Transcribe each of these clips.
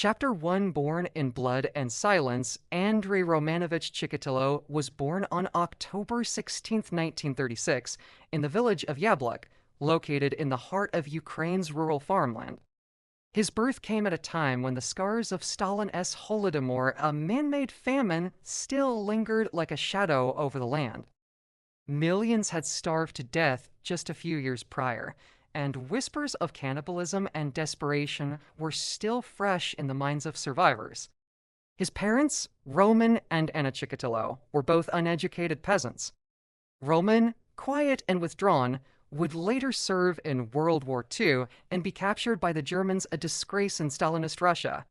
Chapter 1, Born in Blood and Silence, Andrei Romanovich Chikatilo was born on October 16, 1936, in the village of Yablok, located in the heart of Ukraine's rural farmland. His birth came at a time when the scars of Stalin's Holodomor, a man-made famine, still lingered like a shadow over the land. Millions had starved to death just a few years prior, and whispers of cannibalism and desperation were still fresh in the minds of survivors. His parents, Roman and Anna Chikatilo, were both uneducated peasants. Roman, quiet and withdrawn, would later serve in World War II and be captured by the Germans, a disgrace in Stalinist Russia.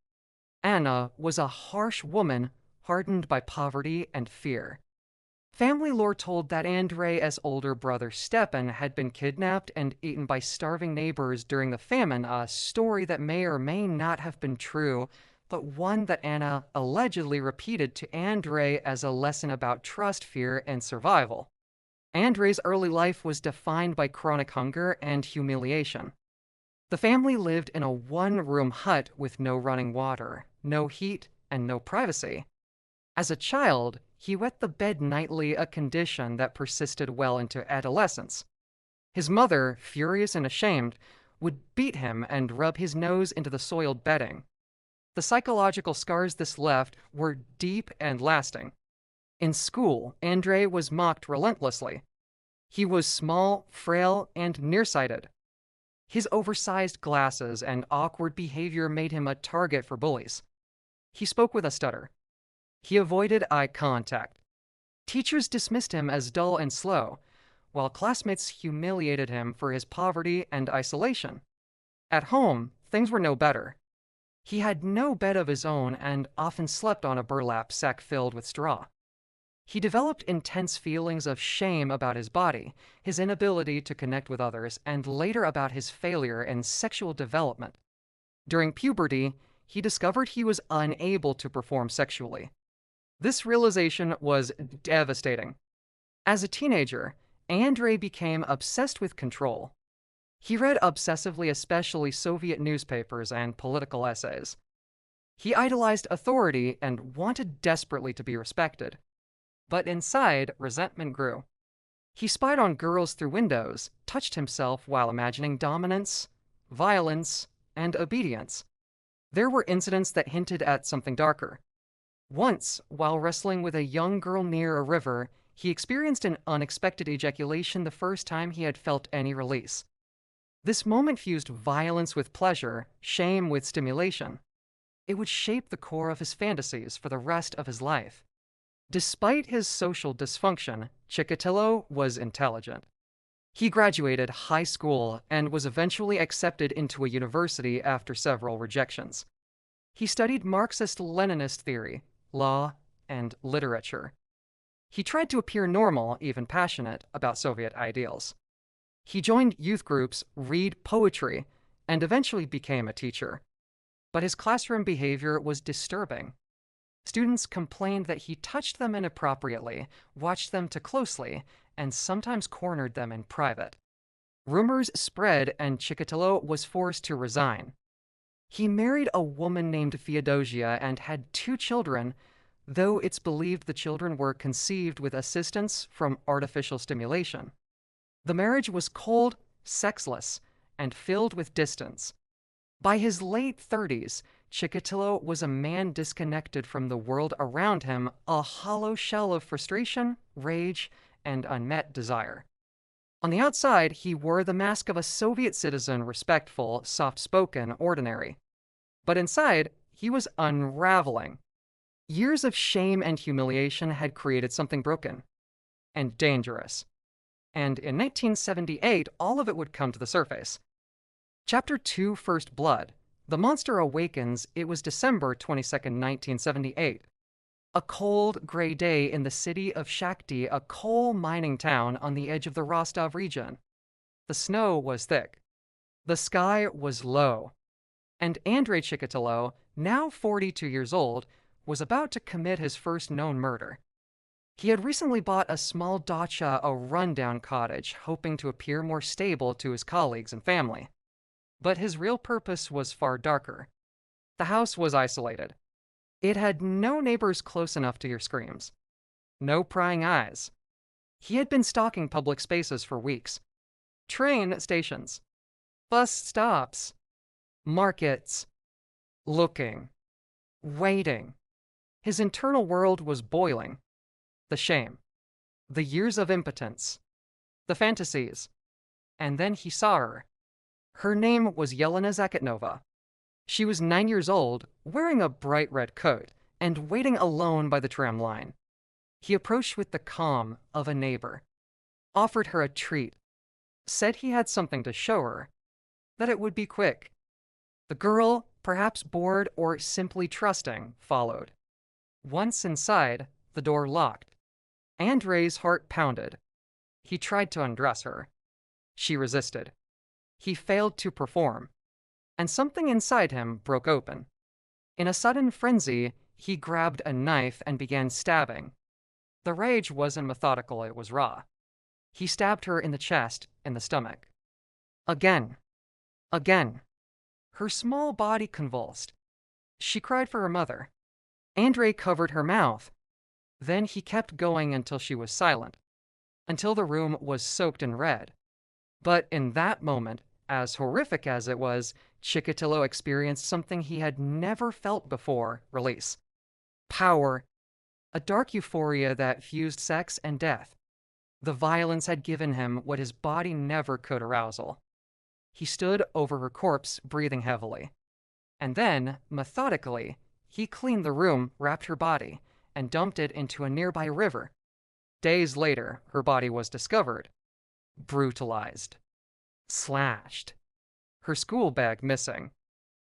Anna was a harsh woman, hardened by poverty and fear. Family lore told that Andrei's older brother Stepan had been kidnapped and eaten by starving neighbors during the famine, a story that may or may not have been true, but one that Anna allegedly repeated to Andrei as a lesson about trust, fear, and survival. Andrei's early life was defined by chronic hunger and humiliation. The family lived in a one-room hut with no running water, no heat, and no privacy. As a child, he wet the bed nightly, a condition that persisted well into adolescence. His mother, furious and ashamed, would beat him and rub his nose into the soiled bedding. The psychological scars this left were deep and lasting. In school, Andrei was mocked relentlessly. He was small, frail, and nearsighted. His oversized glasses and awkward behavior made him a target for bullies. He spoke with a stutter. He avoided eye contact. Teachers dismissed him as dull and slow, while classmates humiliated him for his poverty and isolation. At home, things were no better. He had no bed of his own and often slept on a burlap sack filled with straw. He developed intense feelings of shame about his body, his inability to connect with others, and later about his failure in sexual development. During puberty, he discovered he was unable to perform sexually. This realization was devastating. As a teenager, Andrei became obsessed with control. He read obsessively, especially Soviet newspapers and political essays. He idolized authority and wanted desperately to be respected. But inside, resentment grew. He spied on girls through windows, touched himself while imagining dominance, violence, and obedience. There were incidents that hinted at something darker. Once, while wrestling with a young girl near a river, he experienced an unexpected ejaculation, the first time he had felt any release. This moment fused violence with pleasure, shame with stimulation. It would shape the core of his fantasies for the rest of his life. Despite his social dysfunction, Chikatilo was intelligent. He graduated high school and was eventually accepted into a university after several rejections. He studied Marxist-Leninist theory, law, and literature. He tried to appear normal, even passionate, about Soviet ideals. He joined youth groups, read poetry, and eventually became a teacher. But his classroom behavior was disturbing. Students complained that he touched them inappropriately, watched them too closely, and sometimes cornered them in private. Rumors spread, and Chikatilo was forced to resign. He married a woman named Feodosia and had 2 children, though it's believed the children were conceived with assistance from artificial stimulation. The marriage was cold, sexless, and filled with distance. By his late 30s, Chikatilo was a man disconnected from the world around him, a hollow shell of frustration, rage, and unmet desire. On the outside, he wore the mask of a Soviet citizen, respectful, soft-spoken, ordinary. But inside, he was unraveling. Years of shame and humiliation had created something broken and dangerous. And in 1978, all of it would come to the surface. Chapter 2, First Blood. The monster awakens. It was December 22nd, 1978. A cold, gray day in the city of Shakhty, a coal mining town on the edge of the Rostov region. The snow was thick. The sky was low. And Andrei Chikatilo, now 42 years old, was about to commit his first known murder. He had recently bought a small dacha, a rundown cottage, hoping to appear more stable to his colleagues and family. But his real purpose was far darker. The house was isolated. It had no neighbors close enough to hear screams, no prying eyes. He had been stalking public spaces for weeks. Train stations, bus stops, markets, looking, waiting. His internal world was boiling. The shame, the years of impotence, the fantasies. And then he saw her. Her name was Yelena Zakatnova. She was 9 years old, wearing a bright red coat, and waiting alone by the tram line. He approached with the calm of a neighbor, offered her a treat, said he had something to show her, that it would be quick. The girl, perhaps bored or simply trusting, followed. Once inside, the door locked. Andrei's heart pounded. He tried to undress her. She resisted. He failed to perform, and something inside him broke open. In a sudden frenzy, he grabbed a knife and began stabbing. The rage wasn't methodical, it was raw. He stabbed her in the chest, in the stomach. Again. Again. Her small body convulsed. She cried for her mother. Andrei covered her mouth. Then he kept going until she was silent, until the room was soaked in red. But in that moment, as horrific as it was, Chikatilo experienced something he had never felt before: release. Power. A dark euphoria that fused sex and death. The violence had given him what his body never could: arousal. He stood over her corpse, breathing heavily. And then, methodically, he cleaned the room, wrapped her body, and dumped it into a nearby river. Days later, her body was discovered. Brutalized. Slashed. Her school bag missing.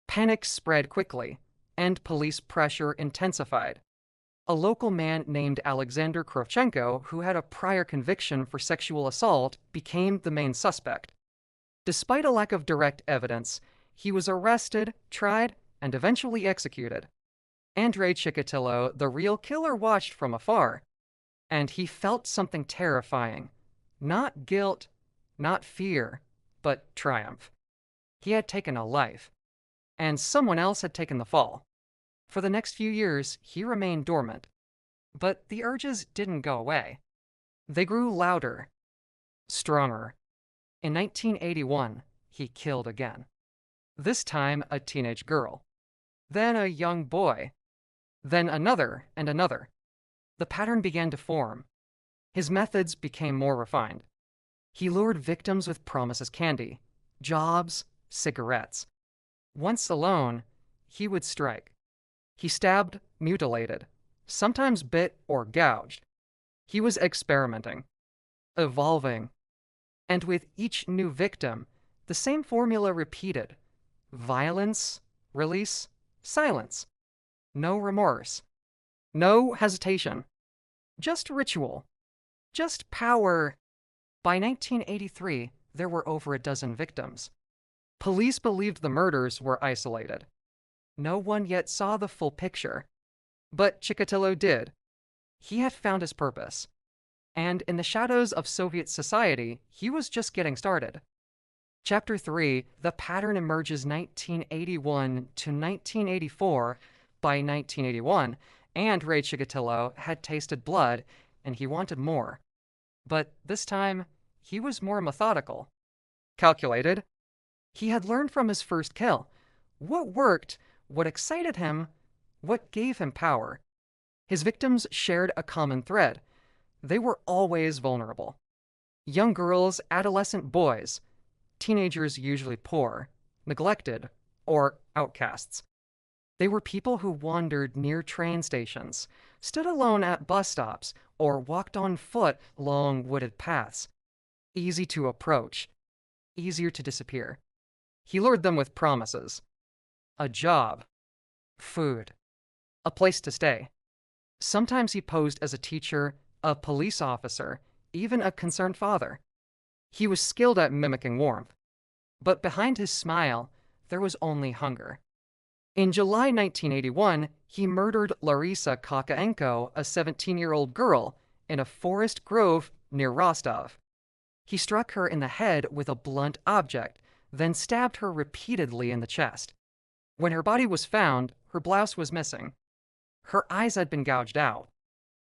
Panic spread quickly, and police pressure intensified. A local man named Alexander Krovchenko, who had a prior conviction for sexual assault, became the main suspect. Despite a lack of direct evidence, he was arrested, tried, and eventually executed. Andrei Chikatilo, the real killer, watched from afar, and he felt something terrifying. Not guilt, not fear, but triumph. He had taken a life, and someone else had taken the fall. For the next few years, he remained dormant. But the urges didn't go away. They grew louder, stronger. In 1981, he killed again. This time, a teenage girl. Then a young boy. Then another and another. The pattern began to form. His methods became more refined. He lured victims with promises: candy, jobs, cigarettes. Once alone, he would strike. He stabbed, mutilated, sometimes bit or gouged. He was experimenting, evolving. And with each new victim, the same formula repeated: violence, release, silence. No remorse. No hesitation. Just ritual. Just power. By 1983, there were over a dozen victims. Police believed the murders were isolated. No one yet saw the full picture. But Chikatilo did. He had found his purpose. And in the shadows of Soviet society, he was just getting started. Chapter 3, the pattern emerges 1981 to 1984. By 1981, Andrei Chikatilo had tasted blood, and he wanted more. But this time, he was more methodical. Calculated. He had learned from his first kill. What worked, what excited him, what gave him power. His victims shared a common thread. They were always vulnerable. Young girls, adolescent boys, teenagers usually poor, neglected, or outcasts. They were people who wandered near train stations, stood alone at bus stops, or walked on foot along wooded paths. Easy to approach, easier to disappear. He lured them with promises: a job, food, a place to stay. Sometimes he posed as a teacher, a police officer, even a concerned father. He was skilled at mimicking warmth. But behind his smile, there was only hunger. In July 1981, he murdered Larisa Kokaenko, a 17-year-old girl, in a forest grove near Rostov. He struck her in the head with a blunt object, then stabbed her repeatedly in the chest. When her body was found, her blouse was missing. Her eyes had been gouged out.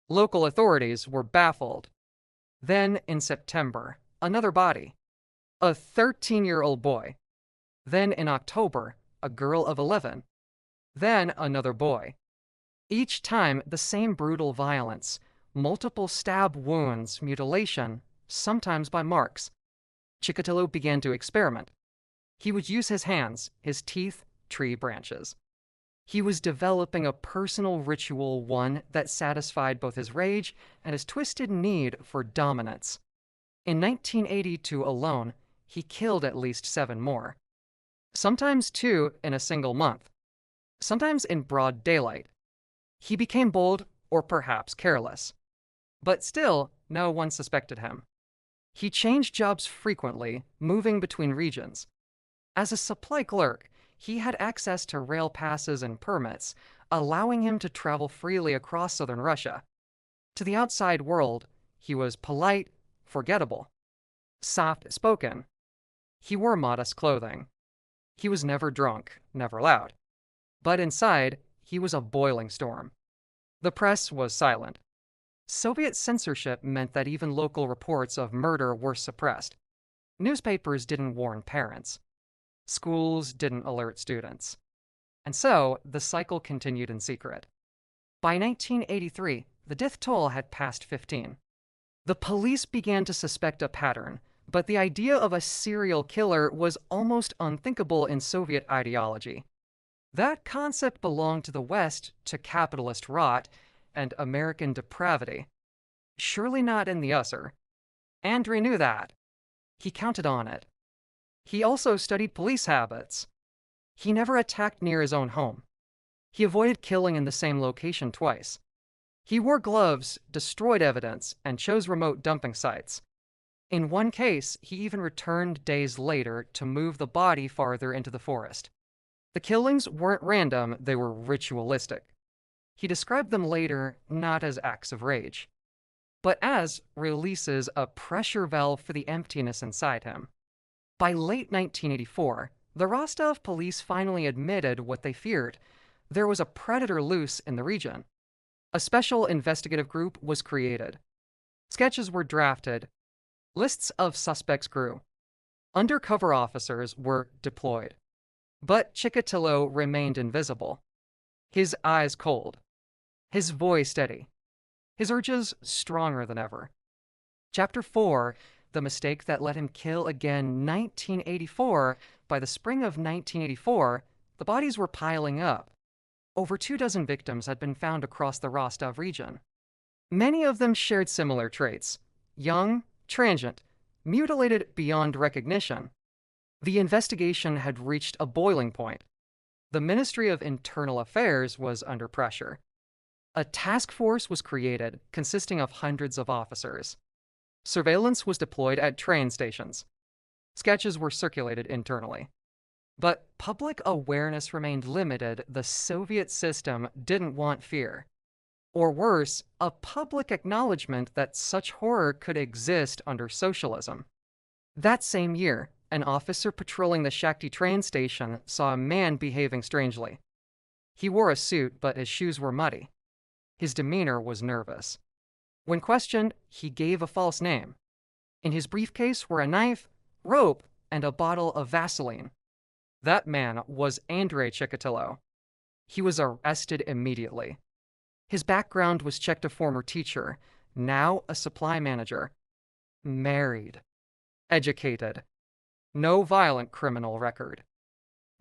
Local authorities were baffled. Then, in September, another body. A 13-year-old boy. Then, in October, a girl of 11. Then, another boy. Each time, the same brutal violence. Multiple stab wounds, mutilation, sometimes by marks. Chikatilo began to experiment. He would use his hands, his teeth, tree branches. He was developing a personal ritual, one that satisfied both his rage and his twisted need for dominance. In 1982 alone, he killed at least 7 more. Sometimes 2 in a single month. Sometimes in broad daylight. He became bold, or perhaps careless. But still, no one suspected him. He changed jobs frequently, moving between regions. As a supply clerk, he had access to rail passes and permits, allowing him to travel freely across southern Russia. To the outside world, he was polite, forgettable, soft-spoken. He wore modest clothing. He was never drunk, never loud. But inside, he was a boiling storm. The press was silent. Soviet censorship meant that even local reports of murder were suppressed. Newspapers didn't warn parents. Schools didn't alert students. And so, the cycle continued in secret. By 1983, the death toll had passed 15. The police began to suspect a pattern, but the idea of a serial killer was almost unthinkable in Soviet ideology. That concept belonged to the West, to capitalist rot and American depravity. Surely not in the USSR. Andrei knew that. He counted on it. He also studied police habits. He never attacked near his own home. He avoided killing in the same location twice. He wore gloves, destroyed evidence, and chose remote dumping sites. In one case, he even returned days later to move the body farther into the forest. The killings weren't random, they were ritualistic. He described them later not as acts of rage, but as releases a pressure valve for the emptiness inside him. By late 1984, the Rostov police finally admitted what they feared. There was a predator loose in the region. A special investigative group was created. Sketches were drafted. Lists of suspects grew. Undercover officers were deployed. But Chikatilo remained invisible. His eyes cold. His voice steady. His urges stronger than ever. Chapter 4, the mistake that let him kill again. 1984. By the spring of 1984, the bodies were piling up. Over 24 victims had been found across the Rostov region. Many of them shared similar traits. Young, transient, mutilated beyond recognition. The investigation had reached a boiling point. The Ministry of Internal Affairs was under pressure. A task force was created consisting of hundreds of officers. Surveillance was deployed at train stations. Sketches were circulated internally. But public awareness remained limited. The Soviet system didn't want fear. Or worse, a public acknowledgement that such horror could exist under socialism. That same year, an officer patrolling the Shakhty train station saw a man behaving strangely. He wore a suit, but his shoes were muddy. His demeanor was nervous. When questioned, he gave a false name. In his briefcase were a knife, rope, and a bottle of Vaseline. That man was Andrei Chikatilo. He was arrested immediately. His background was checked: a former teacher, now a supply manager. Married. Educated. No violent criminal record.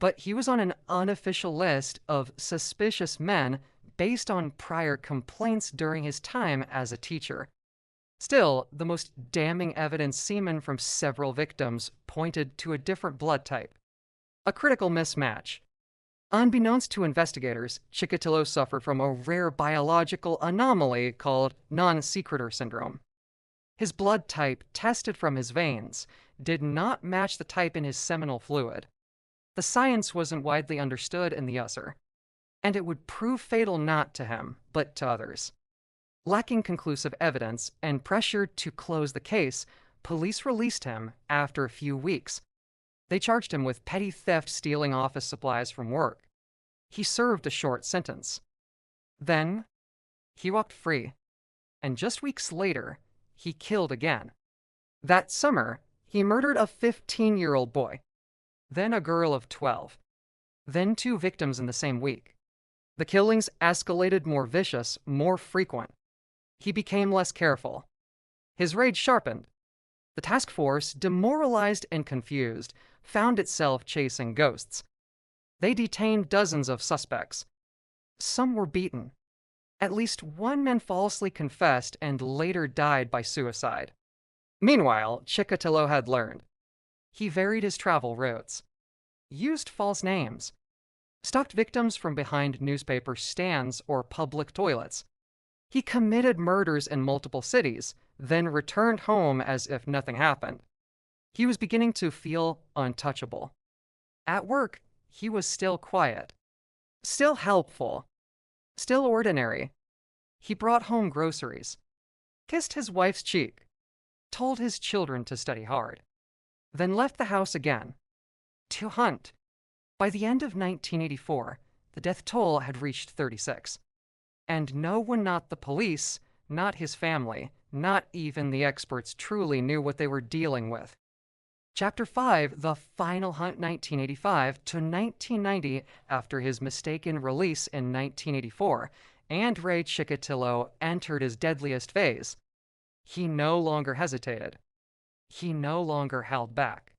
But he was on an unofficial list of suspicious men based on prior complaints during his time as a teacher. Still, the most damning evidence, semen from several victims, pointed to a different blood type. A critical mismatch. Unbeknownst to investigators, Chikatilo suffered from a rare biological anomaly called non-secretor syndrome. His blood type, tested from his veins, did not match the type in his seminal fluid. The science wasn't widely understood in the USSR, and it would prove fatal not to him, but to others. Lacking conclusive evidence and pressured to close the case, police released him after a few weeks. They charged him with petty theft, stealing office supplies from work. He served a short sentence. Then, he walked free, and just weeks later, he killed again. That summer, he murdered a 15-year-old boy, then a girl of 12, then two victims in the same week. The killings escalated, more vicious, more frequent. He became less careful. His rage sharpened. The task force, demoralized and confused, found itself chasing ghosts. They detained dozens of suspects. Some were beaten. At least one man falsely confessed and later died by suicide. Meanwhile, Chikatilo had learned. He varied his travel routes, used false names, stalked victims from behind newspaper stands or public toilets. He committed murders in multiple cities, then returned home as if nothing happened. He was beginning to feel untouchable. At work, he was still quiet, still helpful, still ordinary. He brought home groceries, kissed his wife's cheek, told his children to study hard, then left the house again to hunt. By the end of 1984, the death toll had reached 36. And no one, not the police, not his family, not even the experts, truly knew what they were dealing with. Chapter 5, The Final Hunt, 1985 to 1990. After his mistaken release in 1984, Andrei Chikatilo entered his deadliest phase. He no longer hesitated. He no longer held back.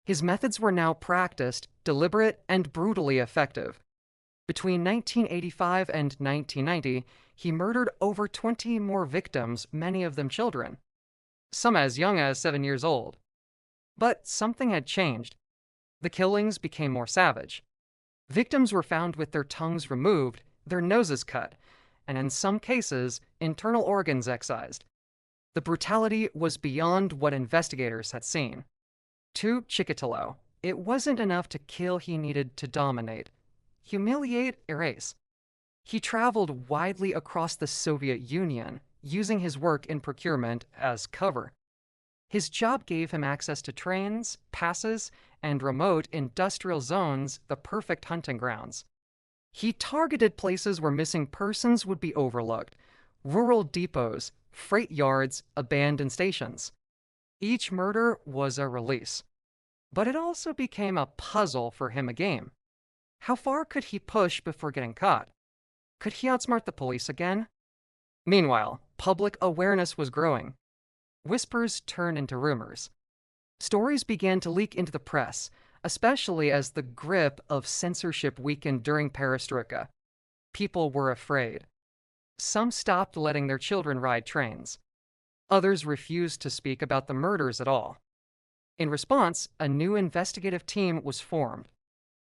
His methods were now practiced, deliberate, and brutally effective. Between 1985 and 1990, he murdered over 20 more victims, many of them children, some as young as 7 years old. But something had changed. The killings became more savage. Victims were found with their tongues removed, their noses cut, and in some cases, internal organs excised. The brutality was beyond what investigators had seen. To Chikatilo, it wasn't enough to kill, he needed to dominate, humiliate, erase. He traveled widely across the Soviet Union, using his work in procurement as cover. His job gave him access to trains, passes, and remote industrial zones, the perfect hunting grounds. He targeted places where missing persons would be overlooked, rural depots, freight yards, abandoned stations. Each murder was a release. But it also became a puzzle for him, a game. How far could he push before getting caught? Could he outsmart the police again? Meanwhile, public awareness was growing. Whispers turned into rumors. Stories began to leak into the press, especially as the grip of censorship weakened during Perestroika. People were afraid. Some stopped letting their children ride trains. Others refused to speak about the murders at all. In response, a new investigative team was formed.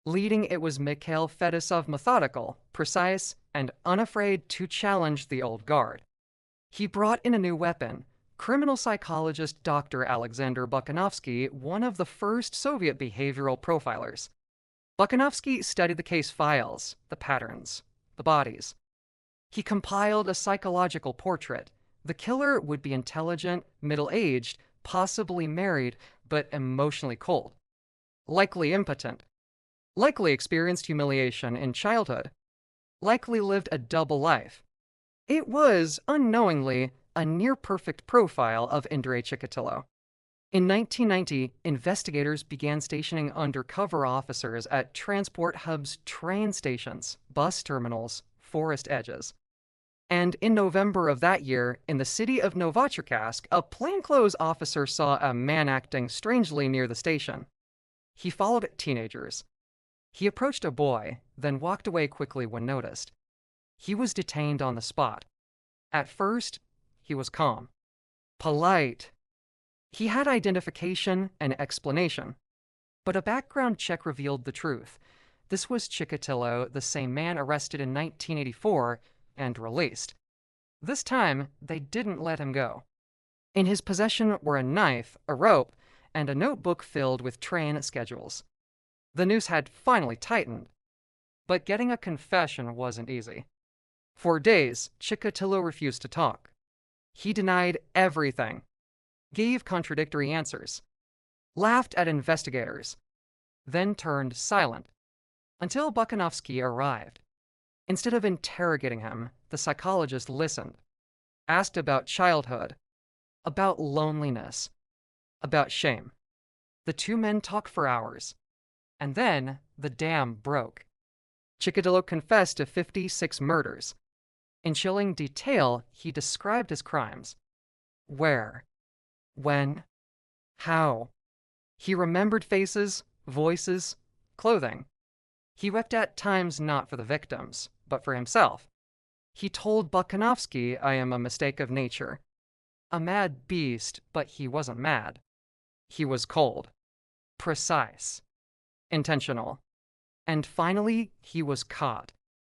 Leading it was Mikhail Fedosov, methodical, precise, and unafraid to challenge the old guard. He brought in a new weapon, criminal psychologist Dr. Alexander Bukanovsky, one of the first Soviet behavioral profilers. Bukanovsky studied the case files, the patterns, the bodies. He compiled a psychological portrait. The killer would be intelligent, middle-aged, possibly married, but emotionally cold. Likely impotent. Likely experienced humiliation in childhood. Likely lived a double life. It was, unknowingly, a near-perfect profile of Andrei Chikatilo. In 1990, investigators began stationing undercover officers at transport hubs, train stations, bus terminals, forest edges. And in November of that year, in the city of Novocherkassk, a plainclothes officer saw a man acting strangely near the station. He followed teenagers. He approached a boy, then walked away quickly when noticed. He was detained on the spot. At first, he was calm, polite. He had identification and explanation. But a background check revealed the truth. This was Chikatilo, the same man arrested in 1984 and released. This time, they didn't let him go. In his possession were a knife, a rope, and a notebook filled with train schedules. The noose had finally tightened. But getting a confession wasn't easy. For days, Chikatilo refused to talk. He denied everything, gave contradictory answers, laughed at investigators, then turned silent. until Bukanovsky arrived. Instead of interrogating him, the psychologist listened, asked about childhood, about loneliness, about shame. The two men talked for hours, and then the dam broke. Chikatilo confessed to 56 murders. In chilling detail, he described his crimes. Where? When? How? He remembered faces, voices, clothing. He wept at times not for the victims, but for himself. He told Bukanovsky, "I am a mistake of nature." A mad beast, but he wasn't mad. He was cold, precise, intentional. And finally, he was caught.